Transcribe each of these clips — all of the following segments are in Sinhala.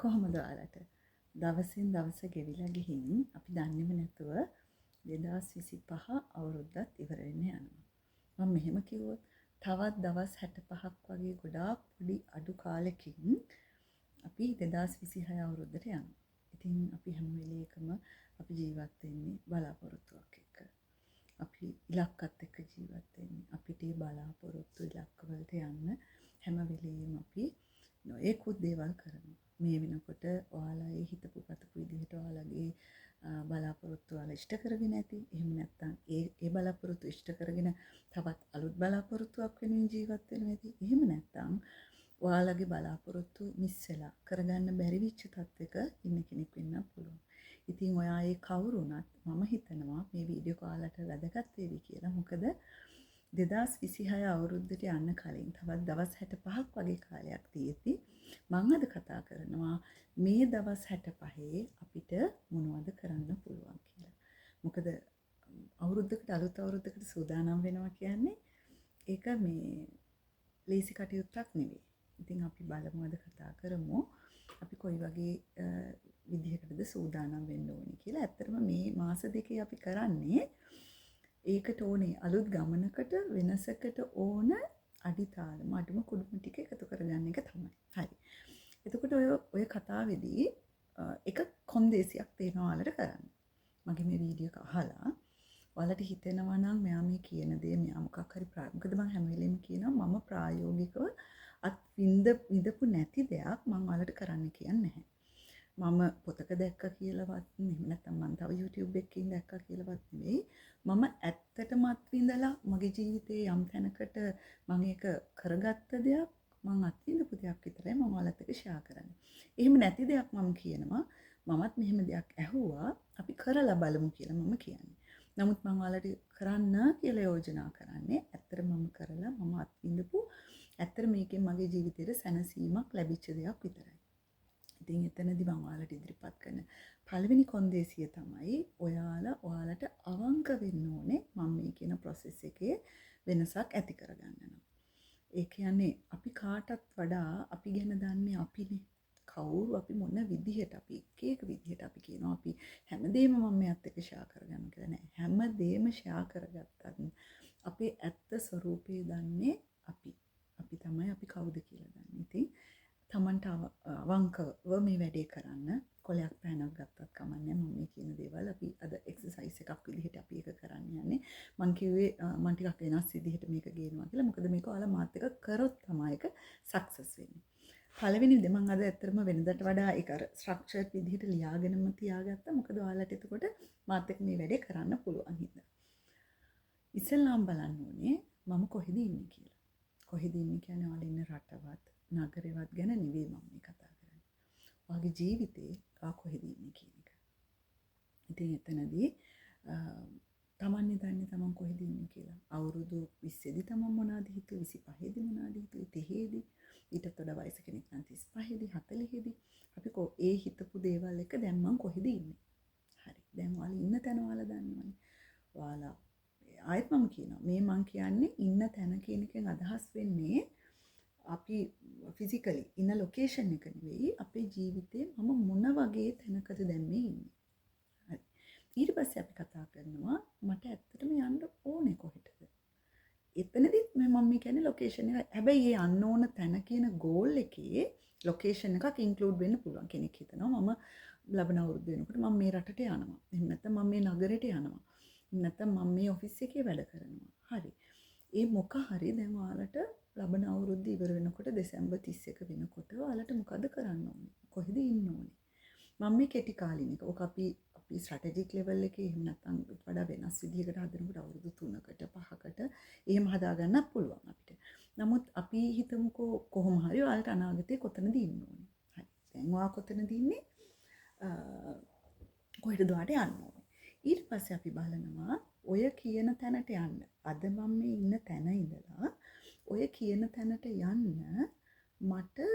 කොහොමද ඔයාලට දවසින් දවස ගෙවිලා ගිහින් අපි දන්නේම නැතුව 2025 අවුරුද්දත් ඉවර වෙන්න යනවා. මම මෙහෙම කිව්වොත් තවත් දවස් 65ක් වගේ ගොඩාක් පොඩි අඩු කාලෙකින් අපි 2026 අවුරුද්දට යනවා. ඉතින් අපි හැම වෙලේකම අපි ජීවත් වෙන්නේ බලාපොරොත්තුවක් එක්ක. අපි ඉලක්කත් එක්ක ජීවත් වෙන්නේ. අපිට මේ බලාපොරොත්තු ඉලක්ක වලට යන්න හැම වෙලෙම අපි නොයෙකුත් දේවල් කරනවා. මේ වෙනකොට ඔයාලා ඒ හිතපු පතපු විදිහට ඔයාලගේ බලාපොරොත්තු ඔයාලා ඉෂ්ට කරගෙන ඇති. එහෙම නැත්නම් ඒ බලාපොරොත්තු ඉෂ්ට කරගෙන තවත් අලුත් බලාපොරොත්තුවක් වෙනුවෙන් ජීවත් වෙනවා ඇති. එහෙම නැත්නම් ඔයාලගේ බලාපොරොත්තු මිස් වෙලා කරගන්න බැරි වෙච්ච තත්ත්වයක ඉන්න කෙනෙක් වෙන්න පුළුවන්. ඉතින් ඔයා ඒ කවුරු වුණත් මම හිතනවා මේ වීඩියෝ එක ඔයාලට වැදගත් වේවි කියලා. මොකද 2026 අවුරුද්දට යන්න කලින් තවත් දවස් 65ක් වගේ කාලයක් තියෙද්දි මම අද කතා කරනවා මේ දවස් 65 අපිට මොනවද කරන්න පුළුවන් කියලා. මොකද අවුරුද්දකට අලුත් අවුරුද්දකට සූදානම් වෙනවා කියන්නේ ඒක මේ ලේසි කටයුත්තක් නෙවෙයි. ඉතින් අපි බලමු අද කතා කරමු අපි කොයි වගේ විදිහකටද සූදානම් වෙන්න ඕනේ කියලා. ඇත්තටම මේ මාස දෙකේ අපි කරන්නේ ඒකට ඕනේ අලුත් ගමනකට වෙනසකට ඕන අඩිතාලම අඩුම කුඩුම ටික එකතු කරගන්න එක තමයි. හරි. එතකොට ඔය කතාවේදී එක කොන්දේසියක් තියෙනවා ඔයාලට කරන්න. මගේ මේ වීඩියෝ එක අහලා ඔයාලට හිතෙනවා නම් මෙයා මේ කියන දේ මෙයා මොකක් හරි මොකද මම හැම වෙලෙම කියනවා මම ප්‍රායෝගිකව විඳපු නැති දෙයක් මම ඔයාලට කරන්න කියන්නේ නැහැ. මම පොතක දැක්ක කියලාවත් එහෙම නැත්නම් මම තව YouTube එකකින් දැක්කා කියලාවත් නෙවෙයි. මම ඇත්තටම අත්විඳලා මගේ ජීවිතේ යම් තැනකට මම ඒක කරගත්ත දෙයක් මම අත්විඳපු දෙයක් විතරයි මම ඔයාලත් එක්ක ෂෙයා කරන්නේ. එහෙම නැති දෙයක් මම කියනවා මමත් මෙහෙම දෙයක් ඇහුවා අපි කරලා බලමු කියලා මම කියන්නේ. නමුත් මම ඔයාලට කරන්න කියලා යෝජනා කරන්නේ ඇත්තටම මම කරලා මම අත්විඳපු ඇත්තට මේකෙන් මගේ ජීවිතේට සැනසීමක් ලැබිච්ච දෙයක් විතරයි. ඉතින් එතනදී මම ඔයාලට ඉදිරිපත් කරන පළවෙනි කොන්දේසිය තමයි ඔයාලට අවංක වෙන්න ඕනේ මම මේ කියන process එකේ වෙනසක් ඇති කරගන්න නම්. ඒ කියන්නේ අපි කාටත් වඩා අපි ගැන දන්නේ අපිනේ. කවුරු අපි මොන විදිහට අපි එක විදිහට අපි කියනවා අපි හැමදේම මම මෙයත් එක්ක ෂෙයා කරගන්න කියලා නෑ. හැමදේම ෂෙයා කරගත්තත් අපේ ඇත්ත ස්වરૂපය දන්නේ අපි. අපි තමයි අපි කවුද කියලා දන්නේ. ඉතින් තමන්ට අවංකව මේ වැඩේ කරන්න කොලයක් පැනක් ගත්තත් කමන්නේ මම මේ කියන දේවල් අපි අද එක්සර්සයිස් එකක් විදිහට අපි ඒක කරන්න යන්නේ මම කිව්වේ මම ටිකක් වෙනස් විදිහට මේක ගේනවා කියලා මොකද මේක ඔයාලා මාත් එක්ක කරොත් තමයි ඒක සක්සස් වෙන්නේ පළවෙනි දේ මම අද ඇත්තටම වෙනදට වඩා ඒක අර ස්ට්‍රක්චර්ඩ් විදිහට ලියාගෙනම තියාගත්තා මොකද ඔයාලට එතකොට මාත් එක්ක මේ වැඩේ කරන්න පුළුවන් හින්දා ඉස්සෙල්ලාම බලන්න ඕනේ මම කොහෙද ඉන්නේ කියලා කොහෙද ඉන්නේ කියන්නේ ඔයාලා ඉන්න රටවත් නගරෙවත් ගැන නෙවෙයි මම මේ කතා කරන්නේ. ඔයාගේ ජීවිතේ කොහෙද ඉන්නේ කියන එක. ඉතින් එතනදී තමන්නේ දන්නේ තමන් කොහෙද ඉන්නේ කියලා. අවුරුදු 20 දී තමන් මොනවද හිතුවේ 25 දී මොනවද හිතුවේ 30 දී ඊටත් වඩා වයස කෙනෙක් නම් 35 දී 40 දී අපි ඒ හිතපු දේවල් එක දැන් මං කොහෙද ඉන්නේ. හරි. දැන් ඔයාලා ඉන්න තැන ඔයාලා දන්නවනේ. ඔයාලා ආයෙත් මම කියනවා මේ මං කියන්නේ ඉන්න තැන කියන එකෙන් අදහස් වෙන්නේ අපි ෆිසිකලි ඉන්න ලොකේෂන් එක නෙවෙයි අපේ ජීවිතේ මම මොන වගේ තැනකද දැන් මේ ඉන්නේ. හරි. ඊට පස්සේ අපි කතා කරනවා මට ඇත්තටම යන්න ඕනේ කොහෙටද? එතනදිත් මම කියන්නේ ලොකේෂන් එක. හැබැයි ඒ යන්න ඕන තැන කියන ගෝල් එකේ ලොකේෂන් එකක් ඉන්ක්ලූඩ් වෙන්න පුළුවන්. කෙනෙක් හිතනවා මම ලබන අවුරුද්ද වෙනකොට මම මේ රටට යනවා. එහෙම නැත්නම් මම මේ නගරෙට යනවා. එහෙම නැත්නම් මම මේ ඔෆිස් එකේ වැඩ කරනවා. හරි. ඒ මොක හරි දැන් ඔයාලට ලබන අවුරුද්ද ඉවර වෙනකොට දෙසැම්බර් 31 වෙනකොට ඔයාලට මොකද කරන්න ඕනේ? කොහෙද ඉන්න ඕනේ? මම මේ කෙටි කාලිනික. ඔක අපි ස්ට්‍රැටජික් ලෙවල් එකේ එහෙම නැත්නම් වඩා වෙනස් විදිහකට හදනකොට අවුරුදු 3කට 5කට එහෙම හදාගන්නත් පුළුවන් අපිට. නමුත් අපි හිතමුකෝ කොහොම හරි ඔයාලට අනාගතේ කොතනද ඉන්න ඕනේ? හරි. දැන් ඔයා කොතනද ඉන්නේ? කොහෙටද ඔයාලට යන්න ඕනේ? ඊට පස්සේ අපි බලනවා ඔය කියන තැනට යන්න. අද මම මේ ඉන්න තැන ඉඳලා ඔය කියන තැනට යන්න මට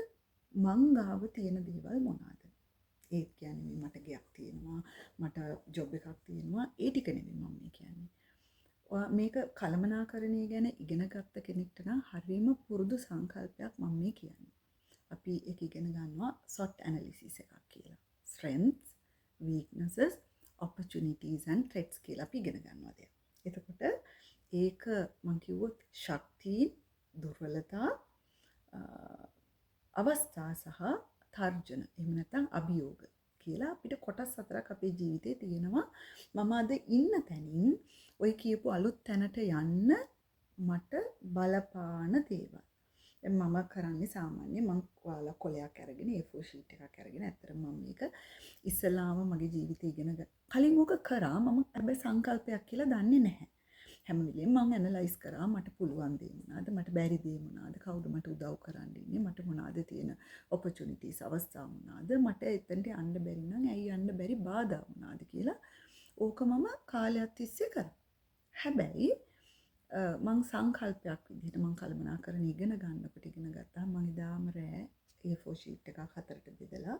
මං ගාව තියෙන දේවල් මොනවාද? ඒ කියන්නේ මට ගයක් තියෙනවා, මට ජොබ් එකක් තියෙනවා, ඒ ටික නෙමෙයි මම මේ කියන්නේ. මේක කළමනාකරණය ගැන ඉගෙන ගත්ත කෙනෙක්ට නම් හරියම පුරුදු සංකල්පයක් මම මේ කියන්නේ. අපි ඒක ඉගෙන ගන්නවා SWOT analysis එකක් කියලා. Strengths, weaknesses, opportunities and threats කියලා අපි ඉගෙන ගන්නවා දෙයක්. එතකොට ඒක මම කිව්වොත් ශක්තිය, දුර්වලතා, අවස්ථා සහ තර්ජන එහෙම නැත්නම් අභියෝග කියලා අපිට කොටස් හතරක් අපේ ජීවිතේ තියෙනවා. මම අද ඉන්න තැනින් ඔය කියපු අලුත් තැනට යන්න මට බලපාන දේවල්. දැන් මම කරන්නේ සාමාන්‍යයෙන් මම ඔයාලා කොලයක් අරගෙන A4 sheet එකක් අරගෙන ඇත්තටම මම මේක ඉස්සලාම මගේ ජීවිතේ ඉගෙන කලින් ඕක කරා මම හැබැයි සංකල්පයක් කියලා දන්නේ නැහැ. හැම වෙලෙම මම ඇනලයිස් කරා මට පුළුවන් දේ මොනවාද මට බැරි දේ මොනවාද කවුද මට උදව් කරන්න ඉන්නේ මට මොනවාද තියෙන ඔපචුනිටිස් අවස්ථා මොනවාද මට එතනට යන්න බැරි නම් ඇයි යන්න බැරි බාධා මොනවාද කියලා ඕක මම කාලයක් තිස්සේ කරා. හැබැයි මං සංකල්පයක් විදිහට මං කල්පනාකරන ඉගෙන ගන්නකොට ඉගෙන ගත්තාම මං ඉදාම රෑ A4 sheet එකක් හතරට බෙදලා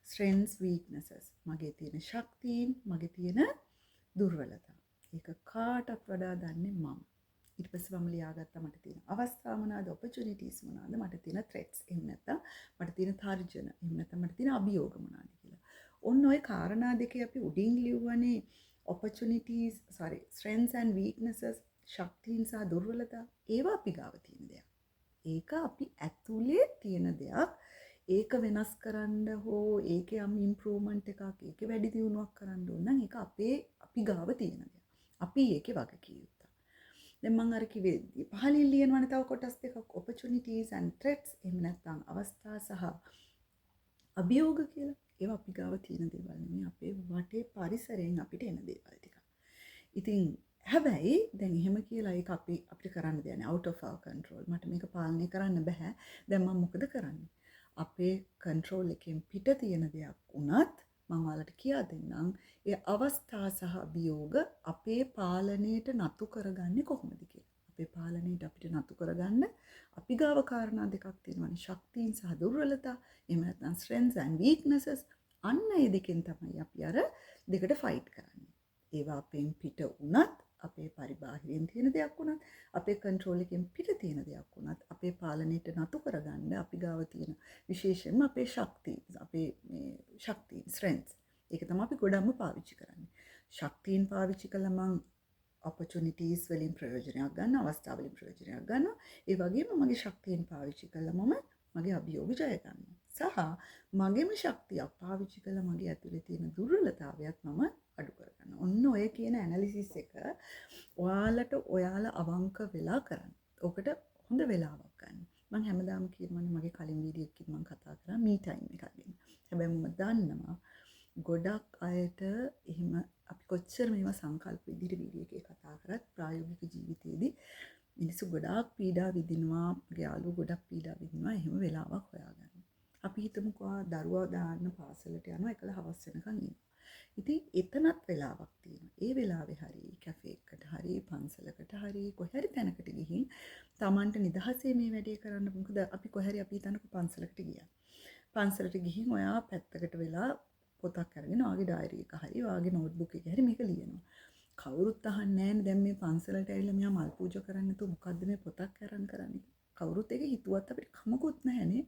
strengths weaknesses මගේ තියෙන ශක්තියින් මගේ තියෙන දුර්වලතා ඒක කාටත් වඩා දන්නේ මම ඊට පස්සේ මම ලියාගත්තා මට තියෙන අවස්ථා මොනවාද opportunities මොනවාද මට තියෙන threats එහෙම නැත්නම් මට තියෙන තර්ජන එහෙම නැත්නම් මට තියෙන අභියෝග මොනවාද කියලා. ඔන්න ඔය කාරණා දෙකේ අපි උඩින් ලියුවනේ strengths and weaknesses ශක්තියින් සහ දුර්වලතා ඒවා අපි ගාව තියෙන දෙයක්. ඒක අපි ඇතුලේ තියෙන දෙයක්. ඒක වෙනස් කරන්න හෝ ඒකේ යම් ඉම්ප්‍රූව්මන්ට් එකක් ඒකේ වැඩි දියුණුවක් කරන්න ඕන නම් ඒක අපි ගාව තියෙන දෙයක්. අපි ඒකේ වගකීම් යුක්තයි. දැන් මම අර කිව්වේ පහලින් ලියනවනේ තව කොටස් දෙකක් opportunities and threats එහෙම නැත්නම් අවස්ථා සහ අභියෝග කියලා. ඒවා අපි ගාව තියෙන දේවල් නෙමෙයි අපේ වටේ පරිසරයෙන් අපිට එන දේවල් ටික. ඉතින් හැබැයි දැන් එහෙම කියලා ඒක අපිට කරන්න දෙයක් නෑ out of our control. මට මේක පාලනය කරන්න බෑ. දැන් මම මොකද කරන්නේ? අපේ control එකෙන් පිට තියෙන දෙයක් වුණත් මම ඔයාලට කියා දෙන්නම්. ඒ අවස්ථා සහ අභියෝග අපේ පාලනයට නතු කරගන්නේ කොහොමද කියලා. අපේ පාලනයට අපිට නතු කරගන්න අපි ගාව කාරණා දෙකක් තියෙනවානේ. ශක්තියින් සහ දුර්වලතා. එහෙම නැත්නම් strengths and weaknesses. අන්න ඒ දෙකෙන් තමයි අපි අර දෙකට ෆයිට් කරන්නේ. ඒවා අපෙන් පිට වුණත් අපේ පරිබාහිරයෙන් තියෙන දෙයක් වුණත් අපේ කන්ට්‍රෝල් එකෙන් පිට තියෙන දෙයක් වුණත් අපේ පාලනයට නතු කරගන්න අපි ගාව තියෙන විශේෂයෙන්ම අපේ ශක්තිය strengths ඒක තමයි අපි ගොඩක්ම පාවිච්චි කරන්නේ. ශක්තියින් පාවිච්චි කළා මං opportunities වලින් ප්‍රයෝජනයක් ගන්න අවස්ථා වලින් ප්‍රයෝජනයක් ගන්නවා. ඒ වගේම මගේ ශක්තියින් පාවිච්චි කළා මම මගේ අභියෝග ජය ගන්නවා. සහ මගේම ශක්තියක් පාවිච්චි කළා මගේ ඇතුලේ තියෙන දුර්වලතාවයත් මම අඩු කරගන්න. ඔන්න ඔය කියන ඇනලිසිස් එක ඔයාලා අවංක වෙලා කරන්න. ඔකට හොඳ වෙලාවක් ගන්න. මම හැමදාම කියනවානේ මගේ කලින් වීඩියෝ එකකින් මම කතා කරා මී ටයිම් එකක් ගැන. හැබැයි මම දන්නවා ගොඩක් අයට එහෙම අපි කොච්චර මේවා සංකල්ප විදිහට වීඩියෝ එකේ කතා කරත් ප්‍රායෝගික ජීවිතේදී මිනිස්සු ගොඩාක් පීඩා විඳිනවා, යාළුවෝ ගොඩක් පීඩා විඳිනවා. එහෙම වෙලාවක් හොයාගන්න. අපි හිතමුකෝ දරුවා දාන්න පාසලට යනවා එකල හවස් වෙනකන් ඉන්නවා. ඉතින් එතනත් වෙලාවක් තියෙනවා. ඒ වෙලාවේ හරි කැෆේ එකකට හරි පන්සලකට හරි කොහේ හරි තැනකට ගිහින් Tamanට නිදහසේ මේ වැඩේ කරන්න. මොකද අපි කොහේ හරි අපි හිතන්නකෝ පන්සලකට ගියා. පන්සලට ගිහින් ඔයා පැත්තකට වෙලා පොතක් අරගෙන ඔයාගේ ඩයරි එක හරි ඔයාගේ නෝට්බුක් එක හරි මේක ලියනවා. කවුරුත් අහන්නේ නැහැ දැන් මේ පන්සලට ඇවිල්ලා මෙයා මල් පූජා කරන්න තු මොකද්ද මේ පොතක් අරන් කරන්නේ. කවුරුත් ඒක හිතුවත් අපිට කමකුත් නැහැනේ.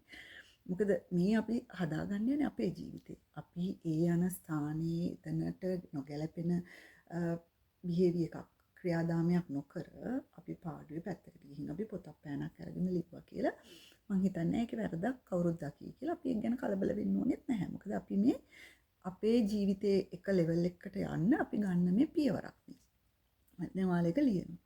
මොකද මේ අපි හදාගන්නේ අපේ ජීවිතේ. අපි ඒ යන ස්ථානයේ එතනට නොගැලපෙන බිහේවියර් එකක් ක්‍රියාදාමයක් නොකර අපි පාඩුවේ පැත්තකට ගිහින් අපි පොතක් පෑනක් අරගෙන ලිව්වා කියලා මං හිතන්නේ ඒකේ වැරදක් කවුරුත් දකි කියලා අපි ඒක ගැන කලබල වෙන්න ඕනෙත් නැහැ. මොකද අපි මේ අපේ ජීවිතේ එක ලෙවල් එකකට යන්න අපි ගන්න මේ පියවරක් නේ. දැන් ඔයාලා එක ලියනවා.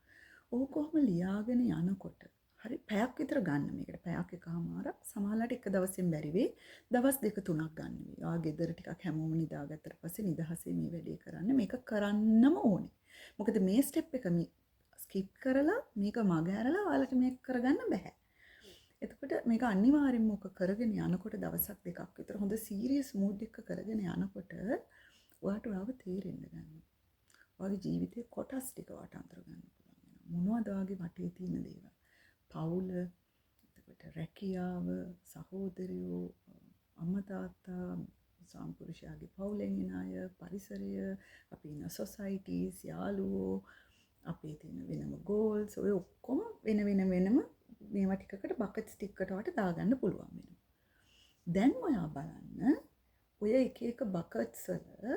ඕක කොහොම ලියාගෙන යනකොට හරි පැයක් විතර ගන්න මේකට. පැයක් එකමාරක් සමහරවිට එක දවසෙන් බැරි වෙයි. දවස් දෙක තුනක් ගන්න වෙයි. ඔයා ගෙදර ටිකක් හැමෝම නිදාගත්තට පස්සේ නිදහසේ මේ වැඩේ කරන්න. මේක කරන්නම ඕනේ. මොකද මේ ස්ටෙප් එක ස්කිප් කරලා මේක මග ඇරලා ඔයාලට මේක කරගන්න බෑ. එතකොට මේක අනිවාර්යෙන්ම ඔක කරගෙන යනකොට දවසක් දෙකක් විතර හොඳ සීරියස් මූඩ් එකක කරගෙන යනකොට ඔයාව තේරෙන්න ගන්නවා. ඔයාගේ ජීවිතේ කොටස් ටික වට අතර ගන්න පුළුවන් වෙනවා. මොනවද ඔයාගේ වටේ තියෙන දේවල්? පවුල, එතකොට රැකියාව, සහෝදරයෝ, අම්මා තාත්තා, සම්පුරුෂයාගේ පවුලෙන් එන අය, පරිසරය, අපි ඉන්න සොසයිටිස්, යාළුවෝ, අපේ තියෙන වෙනම ගෝල්ස්, ඔය ඔක්කොම වෙනම මේවා ටිකකට බකට්ස් ටිකකට වට දාගන්න පුළුවන් වෙනවා. දැන් ඔයා බලන්න ඔය එක එක බකට්ස් වල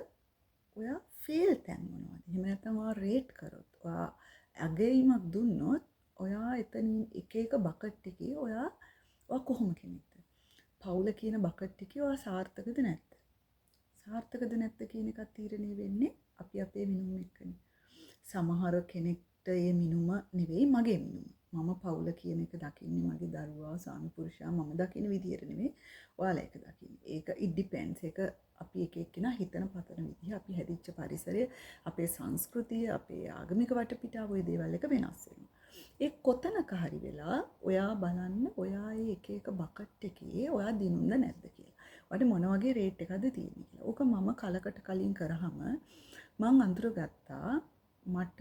ඔයා ෆේල් තැන් මොනවද? එහෙම නැත්නම් ඔයා රේට් කරොත් ඔයා අගයීමක් දුන්නොත් ඔයා එතනින් එක එක බකට් එකේ ඔයා කොහොම කෙනෙක්ද? පවුල කියන බකට් එකේ ඔයා සාර්ථකද නැද්ද? සාර්ථකද නැද්ද කියන එක තීරණය වෙන්නේ අපි අපේ මිනුම් එක්කනේ. සමහර කෙනෙක්ට ඒ මිනුම නෙවෙයි මගේ මිනුම. මම පවුල කියන එක දකින්නේ මගේ දරුවා, ස්වාමි පුරුෂයා මම දකින විදියට නෙවෙයි. ඔයාලා ඒක දකින්නේ. ඒක it depends. ඒක අපි එක එක්කෙනා හිතන පතන විදිහ, අපි හැදිච්ච පරිසරය, අපේ සංස්කෘතිය, අපේ ආගමික වටපිටාව ඔය දේවල් එක වෙනස් වෙනවා. ඒ කොතනක හරි වෙලා ඔයා බලන්න ඔයා ඒ එක එක බකට් එකේ ඔයා දිනුම්ද නැද්ද කියලා. ඔයාට මොන වගේ රේට් එකක්ද තියෙන්නේ කියලා. ඕක මම කලකට කලින් කරාම මං අඳුරගත්තා මට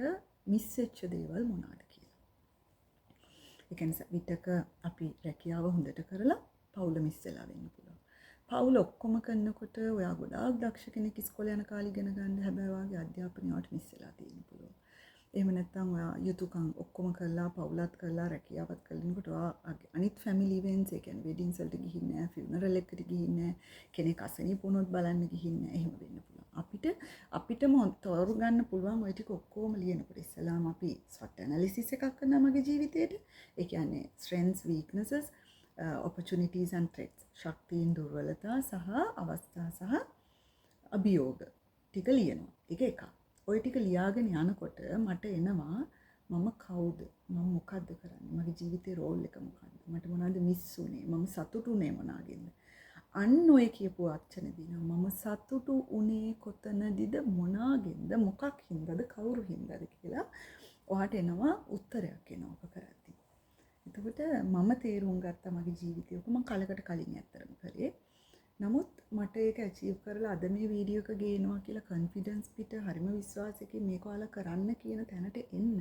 මිස් වෙච්ච දේවල් මොනවාද කියලා. ඒ කියන්නේ විතක අපි රැකියාව හොඳට කරලා පවුල මිස් වෙලා වෙන්න පුළුවන්. පවුල ඔක්කොම කරනකොට ඔයා ගොඩාක් දක්ෂ කෙනෙක් ඉස්කෝලේ යන කාලේ ඉගෙන ගන්න හැබැයි ඔයාගේ අධ්‍යාපනයට මිස් වෙලා තියෙන්න පුළුවන්. එහෙම නැත්නම් ඔයා යුතුයකම් ඔක්කොම කරලා පවුලත් කරලා රැකියාවත් කරනකොට ඔයා අනිත් ෆැමිලි ඉවෙන්ට්ස් ඒ කියන්නේ වෙඩින්ග්ස් වලට ගිහින් නැහැ, ෆියුනරල් එකකට ගිහින් නැහැ, කෙනෙක් අසනීප වුණොත් බලන්න ගිහින් නැහැ. එහෙම වෙන්න පුළුවන්. අපිටම තෝරු ගන්න පුළුවන් ওই ටික ඔක්කොම ලියනකොට ඉස්සලාම අපි SWOT analysis එකක් කරනවා මගේ ජීවිතේට. ඒ කියන්නේ strengths, weaknesses, opportunities and threats. ශක්තියින් දුර්වලතා සහ අවස්ථා සහ අභියෝග ටික ලියනවා. ඒක එකක්. ඔය ටික ලියාගෙන යනකොට මට එනවා මම කවුද? මම මොකද්ද කරන්නේ? මගේ ජීවිතේ රෝල් එක මොකද්ද? මට මොනවද මිස් උනේ? මම සතුටු උනේ මොනාගෙන්ද? අන්න ඔය කියපු වචන දිනවා මම සතුටු උනේ කොතනදිද මොනාගෙන්ද මොකක් හින්දාද කවුරු හින්දාද කියලා ඔයාට එනවා උත්තරයක් එනවා ඔක කරද්දී. එතකොට මම තේරුම් ගත්තා මගේ ජීවිතේ ඔක මම කලකට කලින් ඇත්තරම කරේ. නමුත් මට ඒක ඇචීව් කරලා අද මේ වීඩියෝ එක ගේනවා කියලා කොන්ෆිඩන්ස් පිට හරිම විශ්වාසයකින් මේක ඔයාලා කරන්න කියන තැනට එන්න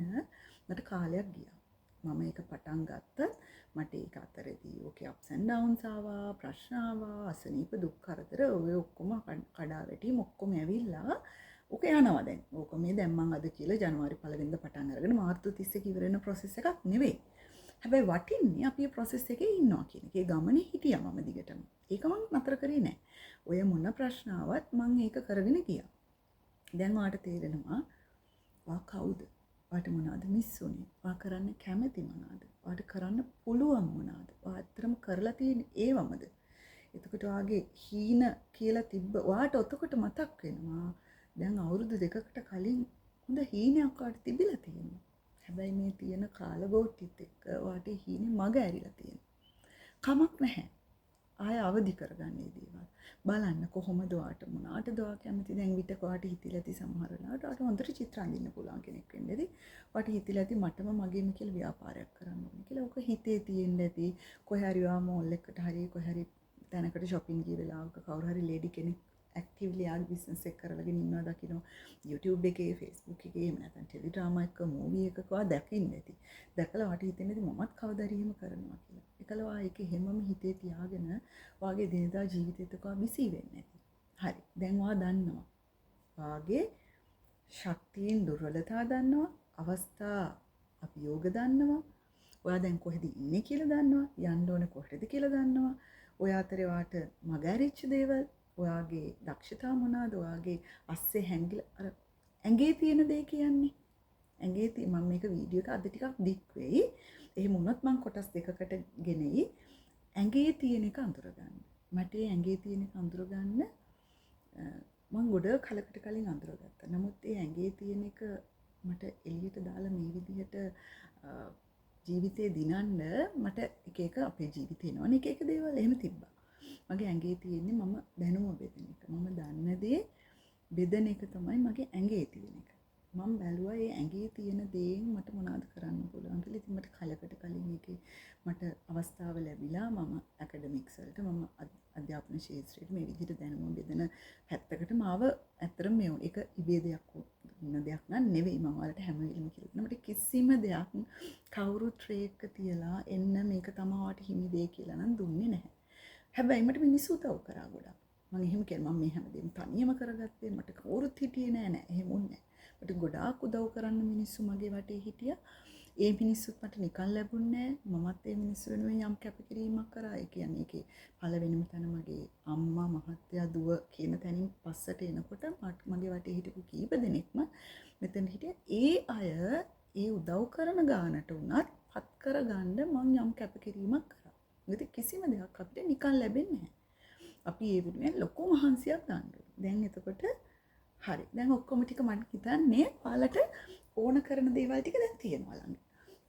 මට කාලයක් ගියා. මම ඒක පටන් ගත්ත මට ඒක අතරදී ඕකේ ups and downs ආවා, ප්‍රශ්න ආවා, අසනීප දුක් කරදර ඔය ඔක්කොම කඩා වැටීම් ඔක්කොම ඇවිල්ලා ඕක යනවා දැන්. ඕක මේ දැන් මම අද කියලා ජනවාරි 1 වෙනිදා පටන් අරගෙන මාර්තු 31 ඉවර වෙන process එකක් නෙවෙයි. හැබැයි වටින්නේ අපි process එකේ ඉන්නවා කියන එක. ඒ ගමනේ හිටියා මම දිගටම. ඒක මම නතර කරේ නෑ. ඔය මොන ප්‍රශ්න ආවත් මම ඒක කරගෙන ගියා. දැන් ඔයාට තේරෙනවා ඔයා කවුද? ඔයාට මොනවද මිස් උනේ? ඔයා කරන්න කැමති මොනවද? ඔයාට කරන්න පුළුවන් මොනවද? ඔයා ඇත්තටම කරලා තියෙන ඒවමද? එතකොට ඔයාගේ හීන කියලා තිබ්බ ඔයාට ඔතකොට මතක් වෙනවා. දැන් අවුරුදු 2කට කලින් හොඳ හීනයක් ඔයාට තිබිලා තියෙනවා. හැබැයි මේ තියෙන කාලගෝට්ටිත් එක්ක ඔයාට හීනේ මග ඇරිලා තියෙනවා. කමක් නැහැ. ආය අවදි කරගන්න මේ දේවල්. බලන්න කොහොමද ඔයාට මොනවටද ඔයා කැමති දැන් විතක ඔයාට හිතිලා ඇති සමහර වෙලාවට ඔයාට හොඳට චිත්‍ර අඳින්න පුළුවන් කෙනෙක් වෙන්න ඇති. ඔයාට හිතිලා ඇති මටම මගේම කියලා ව්‍යාපාරයක් කරන්න ඕනේ කියලා. ඔක හිතේ තියෙන්න ඇති. කොහේ හරි ඔයා මෝල් එකකට හරි කොහේ හරි තැනකට shopping ගිය වෙලාවක කවුරු හරි ලේඩි කෙනෙක් ඇක්ටිව්ලි ආගේ බිස්නස් එක කරලාගෙන ඉන්නවා දකින්න YouTube එකේ Facebook එකේ එහෙම නැත්නම් ටෙලිඩ්‍රාමා එක මූවී එකක ඔයා දකින්න ඇති. දැකලා වට හිතෙන්නේ මමත් කවදා හරි එහෙම කරනවා කියලා. ඒකල ඔයා ඒක හැමම හිතේ තියාගෙන ඔයාගේ දිනදා ජීවිතේට ඔයා බිසී වෙන්නේ නැති. හරි. දැන් ඔයා දන්නවා. ඔයාගේ ශක්තියින් දුර්වලතා දන්නවා. අවස්ථා අභියෝග දන්නවා. ඔයා දැන් කොහෙද ඉන්නේ කියලා දන්නවා. යන්න ඕනේ කොහෙද කියලා දන්නවා. ඔය අතරේ ඔයාට මගහැරිච්ච දේවල් ඔයාගේ දක්ෂතා මොනවාද? ඔයාගේ අස්සේ හැංගිලා අර ඇඟේ තියෙන දේ කියන්නේ. ඇඟේ මම මේක වීඩියෝ එක අද ටිකක් දික් වෙයි. එහෙම වුණොත් මම කොටස් දෙකකට ගෙනෙයි. ඇඟේ තියෙන එක අඳුරගන්න. මට ඒ ඇඟේ තියෙන එක අඳුරගන්න මම ගොඩ කලකට කලින් අඳුරගත්තා. නමුත් ඒ ඇඟේ තියෙන එක මට එළියට දාලා මේ විදිහට ජීවිතේ දිනන්න මට එක එක අපේ ජීවිතේ එනවනේ එක එක දේවල් එහෙම තිබ්බා. මගේ ඇඟේ තියෙන්නේ මම දැනුම බෙදෙන එක. මම දන්න දේ බෙදෙන එක තමයි මගේ ඇඟේ තියෙන එක. මම බැලුවා මේ ඇඟේ තියෙන දේෙන් මට මොනවද කරන්න පුළුවන් කියලා. ඉතින් මට කලකට කලින් ඒකේ මට අවස්ථාව ලැබිලා මම ඇකඩමික්ස් වලට මම අධ්‍යාපන ශාස්ත්‍රයේ මේ විදිහට දැනුම බෙදෙන පැත්තකට මාව ඇත්තටම මේ ඒක ඉබේ දෙයක් වෙන දෙයක් නන් නෙවෙයි මම වලට හැම වෙලෙම කියලා. මට කිසිම දෙයක් කවුරු ට්‍රේක් තියලා එන්න මේක තමයි වට හිමි දෙය කියලා නම් දුන්නේ නැහැ. හැබැයි මට මිනිස්සු උදව් කරා ගොඩක්. මම එහෙම කියලා මම මේ හැමදේම තනියම කරගත්තේ මට කවුරුත් හිටියේ නෑ එහෙම වුණේ නෑ. මට ගොඩාක් උදව් කරන්න මිනිස්සු මගේ වටේ හිටියා. ඒ මිනිස්සුත් මට නිකන් ලැබුණේ නැහැ. මමත් ඒ මිනිස්සු වෙනුවෙන් යම් කැපකිරීමක් කරා. ඒ කියන්නේ ඒකේ පළවෙනිම තැන මගේ අම්මා මහත්තයා දුව කියන තැනින් පස්සට එනකොට මගේ වටේ හිටපු කීප දෙනෙක්ම මෙතන හිටිය. ඒ අය ඒ උදව් කරන ගානට උනත් පත් කරගන්න මම යම් කැපකිරීමක් කරා. මොකද කිසිම දෙයක් අපිට නිකන් ලැබෙන්නේ නැහැ. අපි ඒ වෙනුවෙන් ලොකු මහන්සියක් ගන්න ඕනේ. දැන් එතකොට හරි. දැන් ඔක්කොම ටික මම හිතන්නේ ඔයාලට ඕන කරන දේවල් ටික දැන් තියෙනවා ළඟ.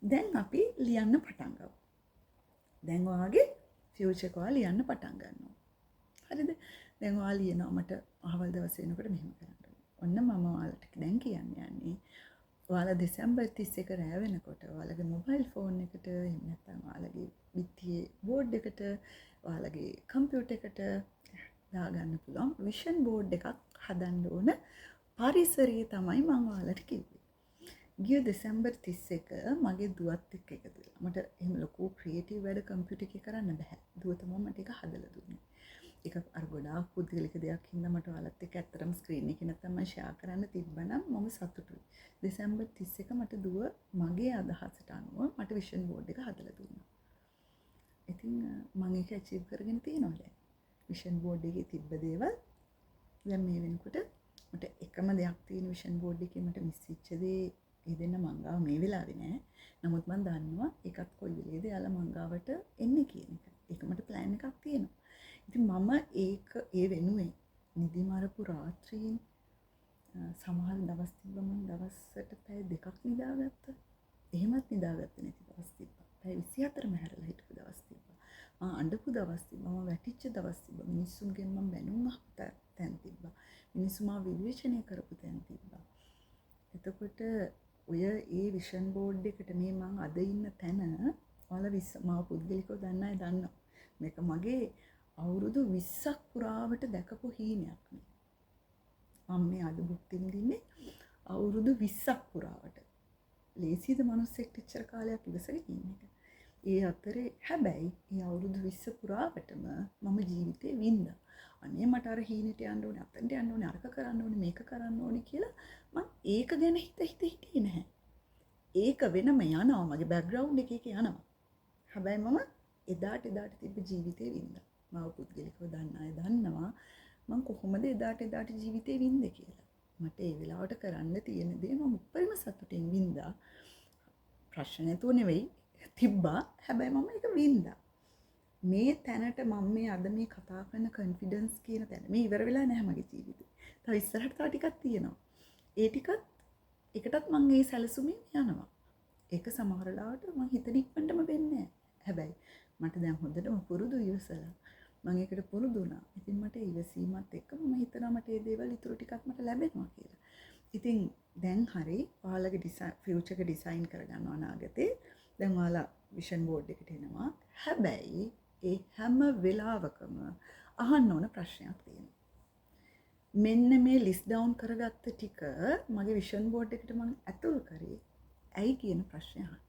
දැන් අපි ලියන්න පටන් ගමු. දැන් ඔයාගේ ෆියුචර් එක ඔයා ලියන්න පටන් ගන්නවා. හරිද? දැන් ඔයා ලියනවා මට අහවල් දවසේ එනකොට මෙහෙම කරන්න. ඔන්න මම ඔයාලට දැන් කියන්න යන්නේ. ඔයාලා දෙසැම්බර් 31 රෑ වෙනකොට ඔයාලගේ මොබයිල් ෆෝන් එකට එහෙම නැත්නම් ඔයාලගේ බිත්තියේ බෝඩ් එකට ඔයාලගේ කම්පියුටර් එකට දාගන්න පුළුවන් විෂන් බෝඩ් එකක් හදන්න ඕන පරිසරයේ තමයි මම ඔයාලට කිව්වේ. ගිය දෙසැම්බර් 31 මගේ දුවත් එක්ක එකතු වෙලා. මට එහෙම ලොකු ක්‍රියේටිව් වැඩ කම්පියුටර් එකේ කරන්න බෑ. දුව තමයි මට ඒක හදලා දුන්නේ. ඒක අර ගොඩාක් පුද්ගලික දෙයක් හින්දා මට ඔයාලත් එක්ක ඇත්තටම ස්ක්‍රීන් එකේ නැත්තම් මම ෂෙයා කරන්න තිබ්බනම් මම සතුටුයි. දෙසැම්බර් 31 මට දුව මගේ අදහසට අනුව මට විෂන් බෝඩ් එක හදලා දුන්නා. ඉතින් මම ඒක අචීව් කරගෙන තියෙනවා දැන්. විෂන් බෝඩ් එකේ තිබ්බ දේවල් දැන් මේ වෙනකොට මට එකම දෙයක් තියෙන විෂන් බෝඩ් එකේ මට මිස් වෙච්ච දේ ඒ දෙන්න මංගාව මේ වෙලාවේ නෑ. නමුත් මම දන්නවා ඒකත් කොයි වෙලේද යාලා මංගාවට එන්නේ කියන එක. ඒක මට ප්ලෑන් එකක් තියෙනවා. ඉතින් මම ඒක ඒ වෙනුවෙන් නිදි මරපු රාත්‍රියෙන් සමහර දවස් තිබ්බ මම දවසට පැය 2ක් නිදාගත්තා. එහෙමත් නිදාගත්තේ නැති දවස් තිබ්බා. පැය 24ම හැරලා හිටපු දවස් තිබ්බා. අඬපු දවස් තිබ්බා. මම වැටිච්ච දවස් තිබ්බා. මිනිස්සුන්ගෙන් මම බැනුම් අහපු තැන් තිබ්බා. මිනිස්සු මාව විවේචනය කරපු තැන් තිබ්බා. එතකොට ඔය ඒ විෂන් බෝඩ් එකට මේ මං අද ඉන්න තැන ඔයාලා මාව පුද්ගලිකව දන්න අය දන්නවා. මේක මගේ අවුරුදු 20ක් පුරාවට දැකපු හීනයක් නේ. මම මේ අද භුක්ති විඳින්නේ අවුරුදු 20ක් පුරාවට. ලේසියද මිනිස්සෙක්ට ඉච්චර කාලයක් ඉවසගෙන ඉන්න එක. ඒ අතරේ හැබැයි මේ අවුරුදු 20 පුරාවටම මම ජීවිතේ වින්දා. අනේ මට අර හීනෙට යන්න ඕනේ, අතෙන්ට යන්න ඕනේ, අරක කරන්න ඕනේ, මේක කරන්න ඕනේ කියලා මම ඒක ගැන හිතේ නැහැ. ඒක වෙනම යනවා මගේ බෑග්ග්‍රවුන්ඩ් එකේ යනවා. හැබැයි මම එදාට තිබ්බ ජීවිතේ වින්දා. මම පුද්ගලිකව දන්න අය දන්නවා මම කොහොමද එදාට ජීවිතේ වින්දේ කියලා. මට ඒ වෙලාවට කරන්න තියෙන දේ මම උපරිම සතුටින් වින්දා. ප්‍රශ්න නැතුව නෙවෙයි තිබ්බා. හැබැයි මම ඒක වින්දා. මේ තැනට මම මේ අද මේ කතා කරන කොන්ෆිඩන්ස් කියන තැන මේ ඉවර වෙලා නැහැ මගේ ජීවිතේ. තව ඉස්සරහට තව ටිකක් තියෙනවා. ඒ ටිකත් එකටත් මම මේ සැලසුමින් යනවා. ඒක සමහර ලාවට මම හිතන ඉක්මනටම වෙන්නේ නැහැ. හැබැයි මට දැන් හොඳටම පුරුදු ඉවසලා මම ඒකට පුරුදු වුණා. ඉතින් මට ඉවසීමත් එක්ක මම හිතනවා මට මේ දේවල් ඉතුරු ටිකක් මට ලැබෙනවා කියලා. ඉතින් දැන් හරි ඔයාලගේ ෆියුචර් එක ඩිසයින් කරගන්නවා අනාගතේ. දැන් ඔයාලා විෂන් බෝඩ් එකට එනවා. හැබැයි ඒ හැම වෙලාවකම අහන්න ඕන ප්‍රශ්නයක් තියෙනවා. මෙන්න මේ ලිස්ට් ඩවුන් කරගත්ත ටික මගේ විෂන් බෝඩ් එකට මම ඇතුල් කරේ ඇයි කියන ප්‍රශ්නය අහන්න.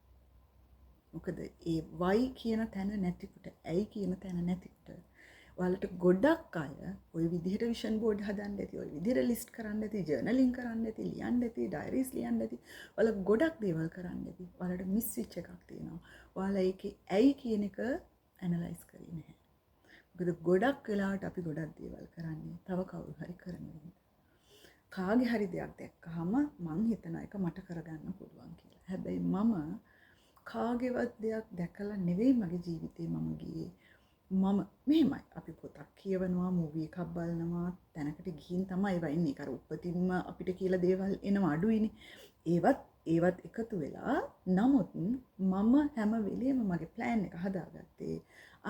මොකද ඒ why කියන තැන නැතිකොට ඇයි කියන තැන නැතිකොට ඔයාලට ගොඩක් අය ওই විදිහට විෂන් බෝඩ් හදන්න ඇති, ওই විදිහට ලිස්ට් කරන්න ඇති, ජර්නලින් කරන්න ඇති, ලියන්න ඇති, ඩයරිස් ලියන්න ඇති. ඔයාලා ගොඩක් දේවල් කරන්න ඇති. ඔයාලට මිස් වෙච්ච එකක් තියෙනවා. ඔයාලා ඒකේ ඇයි කියන එක ඇනලයිස් කරේ නැහැ. මොකද ගොඩක් වෙලාවට අපි ගොඩක් දේවල් කරන්නේ තව කවුරු හරි කරන විදිහට. කාගේ හරි දෙයක් දැක්කහම මං හිතන එක මට කරගන්න පුළුවන් කියලා. හැබැයි මම කාගේවත් දෙයක් දැකලා නෙවෙයි මගේ ජීවිතේ මම ගියේ. මම මෙහෙමයි අපි පොතක් කියවනවා, මූවි එකක් බලනවා, තැනකට ගිහින් තමයි වෙන්නේ. ඒක අර උපතින්ම අපිට කියලා දේවල් එනවා අඩුයිනේ. ඒවත් එකතු වෙලා නමුත් මම හැම වෙලේම මගේ ප්ලෑන් එක හදාගත්තේ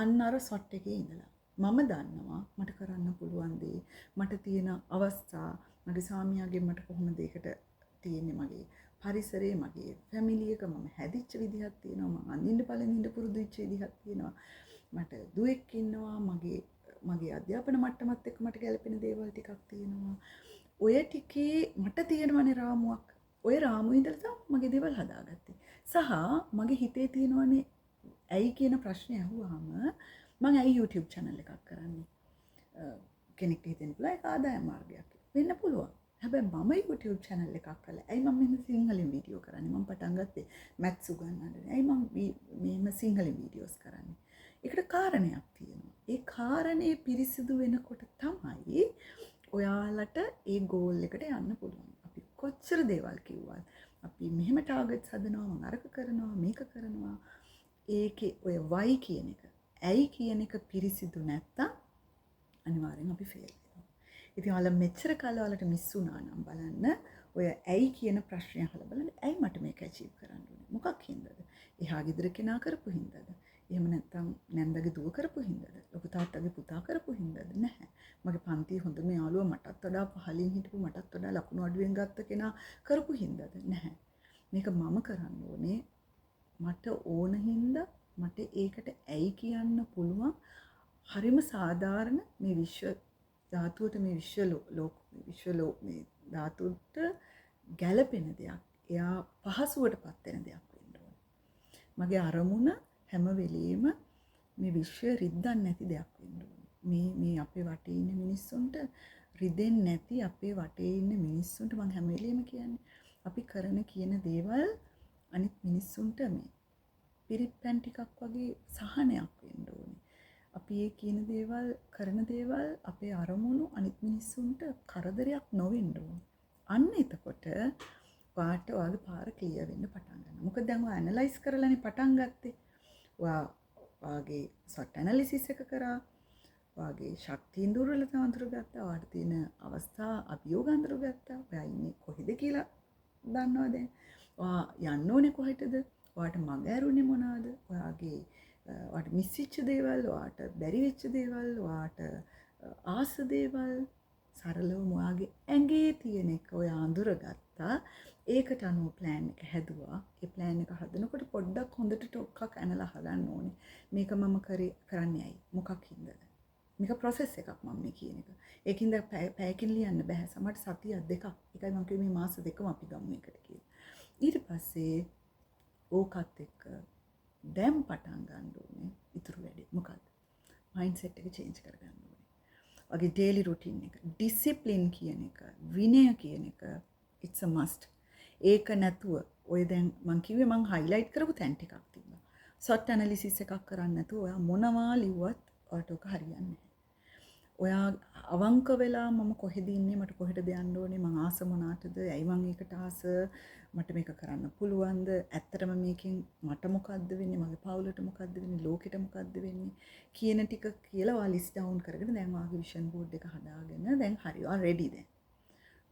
අන්න අර සොට් එකේ ඉඳලා. මම දන්නවා මට කරන්න පුළුවන් දේ, මට තියෙන අවස්ථා, මගේ සාමියාගෙන් මට කොහොමද ඒකට තියෙන්නේ, මගේ පරිසරයේ, මගේ ෆැමිලි එක මම හැදිච්ච විදිහක් තියෙනවා, මම අඳින්න පළඳින්න පුරුදු වෙච්ච විදිහක් තියෙනවා, මට දුවෙක් ඉන්නවා, මගේ අධ්‍යාපන මට්ටමත් එක්ක මට ගැලපෙන දේවල් ටිකක් තියෙනවා. ඔය ටිකේ මට තියෙනවනේ රාමුවක්. ඔය රාමුවේ ඉඳලා තමයි මගේ දේවල් හදාගත්තේ. සහ මගේ හිතේ තියෙනවනේ ඇයි කියන ප්‍රශ්නේ අහුවාම මම ඇයි YouTube channel එකක් කරන්නේ? කෙනෙක්ට හිතෙන්න පුළුවන් ඒක ආදායම් මාර්ගයක් වෙන්න පුළුවන්. හැබැයි මම YouTube channel එකක් කළා. ඇයි මම මෙහෙම සිංහලෙන් වීඩියෝ කරන්නේ? මම පටන් ගත්තේ මැත්ස් උගන්වන්න. ඇයි මම මෙහෙම සිංහලෙන් වීඩියෝස් කරන්නේ? ඒකට කාරණයක් තියෙනවා. ඒ කාරණේ පිරිසිදු වෙනකොට තමයි ඔයාලට ඒ ගෝල් එකට යන්න පුළුවන්. අපි කොච්චර දේවල් කිව්වත් අපි මෙහෙම ටාගට්ස් හදනවා, මම අරක කරනවා, මේක කරනවා. ඒකේ ඔය why කියන එක, ඇයි කියන එක පිරිසිදු නැත්තම් අනිවාර්යෙන් අපි ෆේල් වෙනවා. ඉතින් ඔයාලා මෙච්චර කාලෙ ඔයාලට මිස් වුණා නම් බලන්න ඔය ඇයි කියන ප්‍රශ්නය අහලා බලන්න. ඇයි මට මේක අචීව් කරන්න ඕනේ? මොකක් හින්දාද? එහා ගෙදර කෙනා කරපු හින්දාද? එහෙම නැත්නම් නැන්දගේ දුව කරපු හින්දාද? ලොකු තාත්තගේ පුතා කරපු හින්දාද? නැහැ. මගේ පන්තියේ හොඳම යාළුවා මටත් වඩා පහලින් හිටපු මටත් වඩා ලකුණු අඩුවෙන් ගත්ත කෙනා කරපු හින්දාද? නැහැ. මේක මම කරන්න ඕනේ. මට ඕන හින්දා මට ඒකට ඇයි කියන්න පුළුවන්. හරිම සාධාරණ මේ විශ්ව ධාතුවට මේ විශ්ව මේ ධාතුවට ගැළපෙන දෙයක්. එයා පහසුවටපත් වෙන දෙයක් වෙන්න ඕනේ. මගේ අරමුණ හැම වෙලෙම මේ විශ්වය රිද්දන්නේ නැති දෙයක් වෙන්න ඕනේ. මේ අපේ වටේ ඉන්න මිනිස්සුන්ට රිදෙන්නේ නැති අපේ වටේ ඉන්න මිනිස්සුන්ට මම හැම වෙලෙම කියන්නේ අපි කරන කියන දේවල් අනිත් මිනිස්සුන්ට මේ පිරිප්පැන් ටිකක් වගේ සහනයක් වෙන්න ඕනේ. අපි ඒ කියන දේවල් කරන දේවල් අපේ අරමුණු අනිත් මිනිස්සුන්ට කරදරයක් නොවෙන්න ඕනේ. අන්න එතකොට වාට ඔයාගේ පාර ක්ලියර් වෙන්න පටන් ගන්නවා. මොකද දැන් ඔයා ඇනලයිස් කරලානේ පටන් ගත්තේ. ඔයාගේ SWOT ඇනලිසිස් එක කරා. ඔයාගේ ශක්තියින් දුර්වලතා අඳුරගත්තා. ඔයාට තියෙන අවස්ථා අභියෝග අඳුරගත්තා. ඔයා ඉන්නේ කොහෙද කියලා දන්නවා දැන්. ඔයා යන්න ඕනේ කොහෙටද? ඔයාට මඟ ඇරුණේ මොනවාද? ඔයාට මිස් වෙච්ච දේවල්, ඔයාට බැරි වෙච්ච දේවල්, ඔයාට ආස දේවල් සරලවම ඔයාගේ ඇඟේ තියෙන එක ඔයා අඳුරගත්තා. ඒකට අනුව ප්ලෑන් එක හැදුවා. ඒ ප්ලෑන් එක හදනකොට පොඩ්ඩක් හොඳට ටොක්ක්ක් ඇනලා හදන්න ඕනේ. මේක මම කරන්නේ ඇයි? මොකක් හින්දාද? මේක ප්‍රොසෙස් එකක් මම මේ කියන එක. ඒකින්ද පැයකින් ලියන්න බෑ. සමහරට සතියක් දෙකක්. ඒකයි මම කිව්වේ මේ මාස දෙකම අපි ගමු එකට කියලා. ඊට පස්සේ ඕකත් එක්ක දැන් පටන් ගන්න ඕනේ ඉතුරු වැඩේ. මොකද්ද? මයින්ඩ්සෙට් එක චේන්ජ් කරගන්න ඕනේ. වගේ ඩේලි රුටින් එක, ඩිසිප්ලින් කියන එක, විනය කියන එක it's a must. ඒක නැතුව ඔය දැන් මං කිව්වේ මං highlight කරපු තැන් ටිකක් තිබ්බා. SWOT analysis එකක් කරන්න නැතුව ඔයා මොනවා ලිව්වත් ඔයාට ඔක හරියන්නේ නැහැ. ඔයා අවංක වෙලා මම කොහෙද ඉන්නේ, මට කොහෙටද යන්න ඕනේ, මං ආස මොනකටද, ඇයි මං ඒකට ආස, මට මේක කරන්න පුළුවන්ද, ඇත්තටම මේකෙන් මට මොකද්ද වෙන්නේ, මගේ පවුලට මොකද්ද වෙන්නේ, ලෝකෙට මොකද්ද වෙන්නේ කියන ටික කියලා ඔයා ලිස්ට් ඩවුන් කරගෙන දැන් ඔයාගේ විෂන් බෝඩ් එක හදාගෙන දැන් හරි ඔයා රෙඩි දැන්.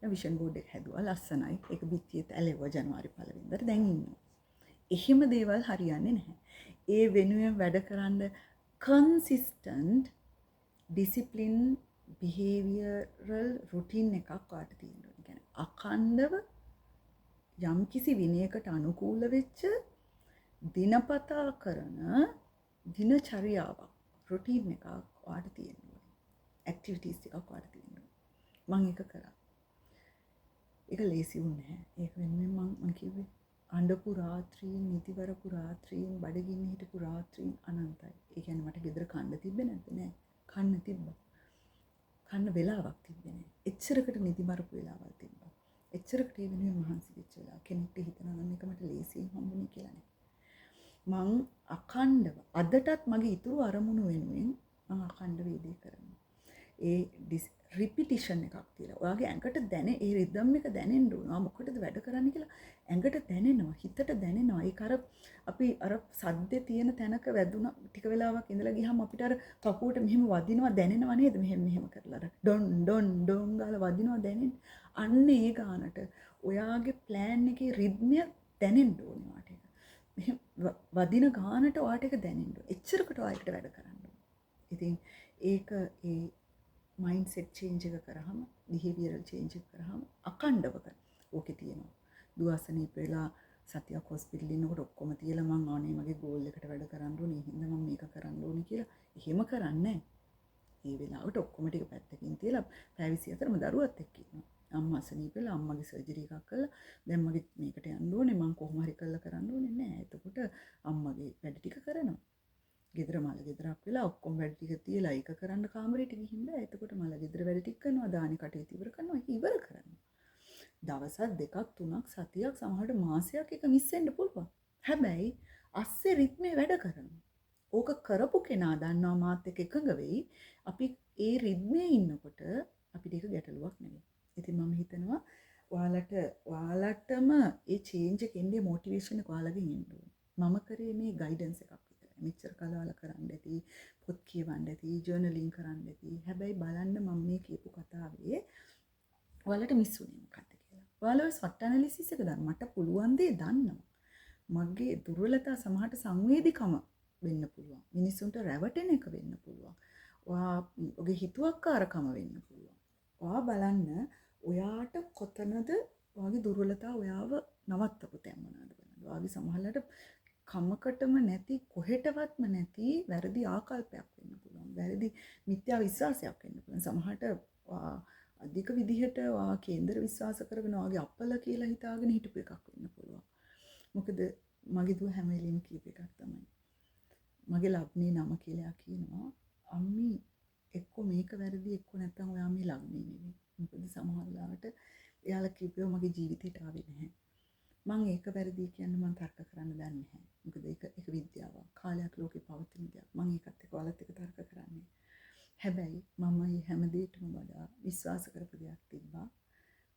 දැන් විෂන් බෝඩ් එක හැදුවා ලස්සනයි. ඒක පිටියේ ඇලෙවුවා ජනවාරි 1 වෙනිදාට දැන් ඉන්නවා. එහෙම දේවල් හරියන්නේ නැහැ. ඒ වෙනුවෙන් වැඩ කරන්න consistent discipline behavioral routine එකක් වාට තියෙනවා. ඒ කියන්නේ අඛණ්ඩව යම්කිසි විනයකට අනුකූල වෙච්ච දිනපතා කරන දිනචරියාවක් routine එකක් වාට තියෙනවා. activities එකක් වාට තියෙනවා. මම ඒක කරා. ඒක ලේසි වුණේ නැහැ. ඒක වෙනුවෙන් මම කිව්වේ අඬපු රාත්‍රියෙන්, නිදිවරපු රාත්‍රියෙන්, බඩගින්න හිටපු රාත්‍රියෙන් අනන්තයි. ඒ කියන්නේ මට ගෙදර කන්න තිබ්බේ නැද්ද? නෑ. කන්න තිබ්බා. කන්න වෙලාවක් තිබ්බේ නෑ. එච්චරකට නිදිමරපු වෙලාවල් තිබ්බා. එච්චරකට ඒ වෙනුවෙන් මහන්සි වෙච්ච වෙලාව. කෙනෙක්ට හිතනවා නම් මේක මට ලේසියෙන් හම්බුනේ කියලා නෑ. මං අඛණ්ඩව අදටත් මගේ ඉතුරු අරමුණු වෙනුවෙන් මං අඛණ්ඩව වේදේ කරනවා. ඒ රිපිටිෂන් එකක් තියලා ඔයාගේ ඇඟට දැනෙන ඒ රිද්ම් එක දැනෙන්න ඕන. මොකටද වැඩ කරන්න කියලා ඇඟට දැනෙනවා, හිතට දැනෙනවා. ඒක අපි අර සද්දේ තියෙන තැනක වැදුන ටික වෙලාවක් ඉඳලා ගියාම අපිට අර කකුවට මෙහෙම වදිනවා දැනෙනවා නේද? මෙහෙම කරලා අර ඩොන් ඩොන් ඩොන් ගාලා වදිනවා දැනෙන්නේ. අන්න ඒ ගානට ඔයාගේ ප්ලෑන් එකේ රිද්මය දැනෙන්න ඕනේ වාට එක. මෙහෙම වදින ගානට වාට එක දැනෙන්න ඕනේ. එච්චරකට ඔයාලට වැඩ කරන්න ඕනේ. ඉතින් ඒක ඒ මයින්ඩ්සෙට් චේන්ජ් එක කරාම, බිහේවියරල් චේන්ජ් එක කරාම අකණ්ඩව කරන. ඕකේ තියෙනවා. දුවසනීප වෙලා සතියක් හොස්පිටල් ඉන්නකොට ඔක්කොම තියලා මං ආනේ මගේ ගෝල් එකට වැඩ කරන්න ඕනේ. හින්දා මම මේක කරන්න ඕනේ කියලා එහෙම කරන්නේ නැහැ. මේ වෙලාවට ඔක්කොම ටික පැත්තකින් තියලා පැය 24ම දරුවත් එක්ක ඉන්නවා. අම්මා අසනීප වෙලා අම්මගේ සර්ජරි එකක් කළා. දැන් මගේ මේකට යන්න ඕනේ. මං කොහොම හරි කරලා කරන්න ඕනේ නෑ. එතකොට අම්මගේ වැඩ ටික කරනවා. ගෙදර මල ගෙදරක් වෙලා ඔක්කොම වැඩ ටික තියලා ඒක කරන්න කාමරේට ගිහින් බෑ. එතකොට මල ගෙදර වැඩ ටික කරනවා, දානි කටයුතු ඉවර කරනවා, ඒක ඉවර කරනවා. දවසක් දෙකක් තුනක් සතියක් සමහරට මාසයක් එක මිස් වෙන්න පුළුවන්. හැබැයි අස්සේ රිද්මේ වැඩ කරනවා. ඕක කරපු කෙනා දන්නවා මාත් එක්ක එකඟ වෙයි. අපි ඒ රිද්මේ ඉන්නකොට අපිට ඒක ගැටලුවක් නෙවෙයි. ඉතින් මම හිතනවා ඔයාලටම ඒ චේන්ජ් එක එන්නේ මොටිවේෂන් එක ඔයාලගෙන් එන්න ඕනේ. මම කරේ මේ ගයිඩන්ස් එකක් විතරයි. මෙච්චර කල ඔයාලා කරන්න ඇති, පොත් කියවන්න ඇති, ජර්නලින් කරන්න ඇති. හැබැයි බලන්න මම මේ කියපු කතාවේ ඔයාලට මිස් වුණේ මොකක්ද කියලා. ඔයාලා ඔය SWOT ඇනලිසිස් එක දාන්න මට පුළුවන් දේ දන්නවා. මගේ දුර්වලතා සමහරට සංවේදීකම වෙන්න පුළුවන්. මිනිස්සුන්ට රැවටෙන එක වෙන්න පුළුවන්. ඔයාගේ හිතුවක්කාරකම වෙන්න පුළුවන්. ඔයා බලන්න ඔයාට කොතනද ඔයාගේ දුර්වලතා ඔයාව නවත්තපු තැන් මොනවාද බලන්න. ඔයාගේ සමහරවිට කමකටම නැති කොහෙටවත්ම නැති වැරදි ආකල්පයක් වෙන්න පුළුවන්. වැරදි මිත්‍යා විශ්වාසයක් වෙන්න පුළුවන්. සමහරට අධික විදිහට ඔයා කේන්දර විශ්වාස කරගෙන ඔයාගේ අපල කියලා හිතාගෙන හිටපු එකක් වෙන්න පුළුවන්. මොකද මගේ දුව හැම වෙලෙම කියප එකක් තමයි. මගේ ලග්නේ නම කියලා කියනවා අම්මි එක්ක මේක වැරදි එක්ක නැත්තම් ඔයා මේ ලග්නේ නෙවෙයි. මොකද සමහර ලාවට එයාලා කියපුවා මගේ ජීවිතේට ආවේ නැහැ. මම ඒක වැරදි කියන්නේ මම තර්ක කරන්න දන්නේ නැහැ. මොකද ඒක විද්‍යාවක්. කාලයක් ලෝකේ පවතින දෙයක්. මම ඒකත් එක්ක ඔයාලත් එක්ක තර්ක කරන්නේ. හැබැයි මම මේ හැම දෙයකටම වඩා විශ්වාස කරපු දෙයක් තිබ්බා.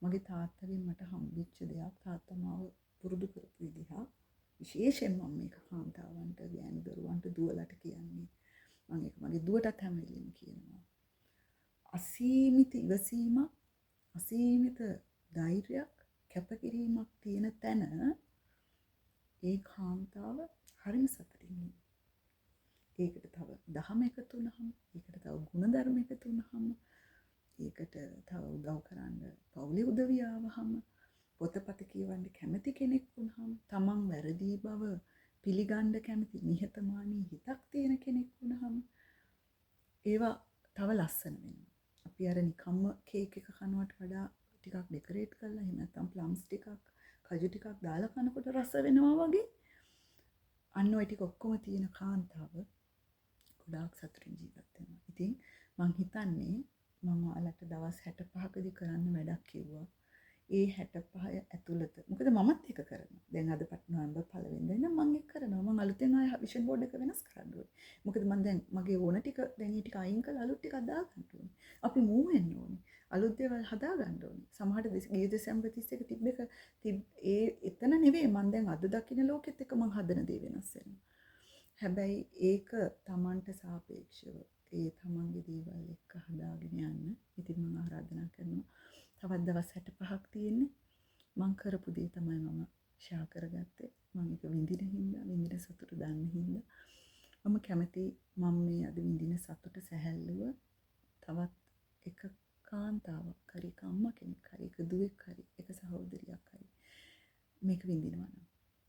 මගේ තාත්තගෙන් මට හම්බෙච්ච දෙයක් තාත්තා මාව පුරුදු කරපු විදිහ. විශේෂයෙන් මම මේක කාන්තාවන්ට, ගෑනු දරුවන්ට, දුවලට කියන්නේ. මම ඒක මගේ දුවටත් හැම වෙලෙම කියනවා. අසීමිත ඉවසීමක්, අසීමිත ධෛර්යයක්, කැපකිරීමක් තියෙන තැන ඒ කාන්තාව හරිම සතුටින් ඉන්නවා. ඒකට තව දහම එකතු වුණාම, ඒකට තව ගුණධර්ම එකතු වුණාම, ඒකට තව උදව් කරන්න පවුලේ උදවිය ආවහම, පොතපත කියවන්න කැමති කෙනෙක් වුණාම, තමන් වැරදි බව පිළිගන්න කැමති නිහතමානී හිතක් තියෙන කෙනෙක් වුණාම ඒවා තව ලස්සන වෙනවා. අපි අර නිකම්ම කේක් එක කනවට වඩා ටිකක් ඩෙකොරේට් කරලා එහෙම නැත්නම් ප්ලම්ස් ටිකක්, කජු ටිකක් දාලා කනකොට රස වෙනවා වගේ. අන්න ওই ටික ඔක්කොම තියෙන කාන්තාව ගොඩාක් සතුටින් ජීවත් වෙනවා. ඉතින් මං හිතන්නේ මම ඔයාලට දවස් 65කදී කරන්න වැඩක් කිව්වා. ඒ 65 ඇතුළත මොකද මමත් ඒක කරනවා. දැන් අද නොවැම්බර් 1 වෙනිදා ඉඳන් මම ඒක කරනවා. මම අලුතෙන් ආය විෂන් බෝඩ් එක වෙනස් කරන්න ඕනේ. මොකද මම දැන් මගේ ඕන ටික දැන් ඒ ටික අයින් කරලා අලුත් ටිකක් දාගන්න ඕනේ. අපි මූව් වෙන්න ඕනේ. අලුත් දේවල් හදාගන්න ඕනේ. සමහරට ගිය දෙසැම්බර් 31 තිබ්බ එක ඒ එතන නෙවෙයි මම දැන් අද දකින්න ලෝකෙත් එක්ක මම හදන දේ වෙනස් වෙනවා. හැබැයි ඒක Tamanට සාපේක්ෂව ඒ තමන්ගේ දේවල් එක්ක හදාගෙන යන්න. ඉතින් මම ආරාධනා කරනවා. තවත් දවස් 65ක් තියෙන්නේ. මම කරපු දේ තමයි මම ෂෙයා කරගත්තේ. මම ඒක විඳින හින්දා, විඳින සතුට දන්න හින්දා මම කැමති මම මේ අද විඳින සතුට සැහැල්ලුව තවත් එක කාන්තාවක් හරි, එක අම්මා කෙනෙක් හරි, එක දුවෙක් හරි, එක සහෝදරියක් හරි මේක විඳිනවා නම්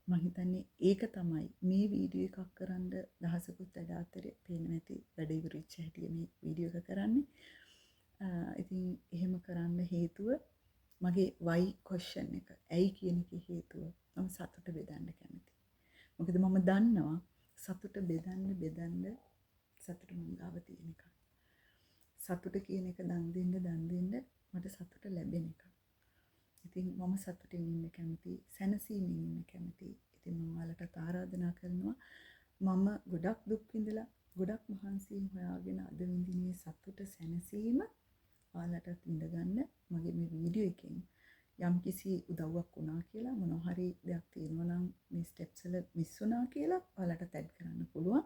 මම හිතන්නේ ඒක තමයි මේ වීඩියෝ එකක් කරන්න දහසකුත් වැඩ අතරේ පේන්නේ නැති වැඩ ඉවරෙච්ච හැටි මේ වීඩියෝ එක කරන්නේ. ඉතින් එහෙම කරන්න හේතුව මගේ why question එක. ඇයි කියන එකේ හේතුව මම සතුට බෙදන්න කැමතියි. මොකද මම දන්නවා සතුට බෙදන්න සතුට මං ගාව තියෙන එක. සතුට කියන එක දන් දෙන්න මට සතුට ලැබෙන එක. ඉතින් මම සතුටින් ඉන්න කැමතියි, සැනසීමෙන් ඉන්න කැමතියි. ඉතින් මම ඔයාලට ආරාධනා කරනවා මම ගොඩක් දුක් විඳලා ගොඩක් මහන්සියෙන් හොයාගෙන අද විඳිනේ සතුට සැනසීම ඔයාලටත් විඳගන්න මගේ මේ වීඩියෝ එකෙන් යම්කිසි උදව්වක් වුණා කියලා මොනවා හරි දෙයක් තියෙනවා නම් මේ ස්ටෙප්ස් වල මිස් වුණා කියලා ඔයාලට ටැග් කරන්න පුළුවන්.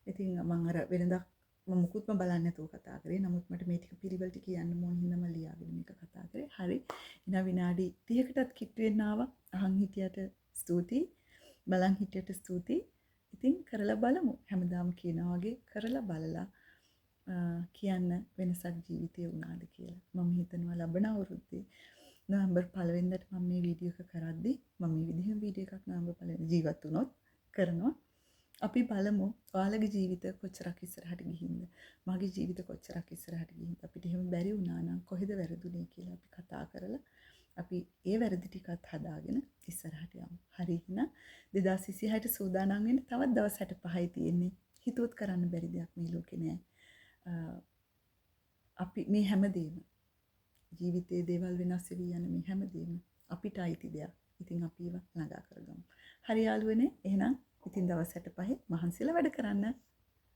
ඉතින් මම අර වෙනදා මම මුකුත්ම බලන්නේ නැතුව කතා කරේ. නමුත් මට මේ ටික පිළිවෙලට කියන්න ඕන හින්දා මම ලියාගෙන මේක කතා කරේ. හරි. ඉතින් විනාඩි 30කටත් කිට්ටු වෙන්න ආවා. අහන් හිටියට ස්තුතියි. බලන් හිටියට ස්තුතියි. ඉතින් කරලා බලමු. හැමදාම කියනා වගේ කරලා බලලා කියන්න වෙනසක් ජීවිතේ වුණාද කියලා. මම හිතනවා ලබන අවුරුද්දේ නොවැම්බර් 1 වෙනිදාට මම මේ වීඩියෝ එක කරද්දි මම මේ විදිහම වීඩියෝ එකක් නොවැම්බර් 1 වෙනිදා ජීවත් වුණොත් කරනවා. අපි බලමු ඔයාලගේ ජීවිත කොච්චරක් ඉස්සරහට ගිහින්ද, මගේ ජීවිත කොච්චරක් ඉස්සරහට ගිහින්ද. අපිට එහෙම බැරි වුණා නම් කොහෙද වැරදුනේ කියලා අපි කතා කරලා අපි ඒ වැරදි ටිකත් හදාගෙන ඉස්සරහට යමු. හරි එහෙනම් 2026ට සූදානම් වෙන්න තවත් දවස් 65යි තියෙන්නේ. හිතුවත් කරන්න බැරි දෙයක් මේ ලෝකේ නෑ. අපි මේ හැමදේම ජීවිතයේ දේවල් වෙනස් වෙවි යන මේ හැමදේම අපිට අයිති දෙයක්. ඉතින් අපි ඒවා ළඟා කරගමු. හරි යාළුවනේ එහෙනම් ඉතින් දවස් 65 මහන්සිලා වැඩ කරන්න.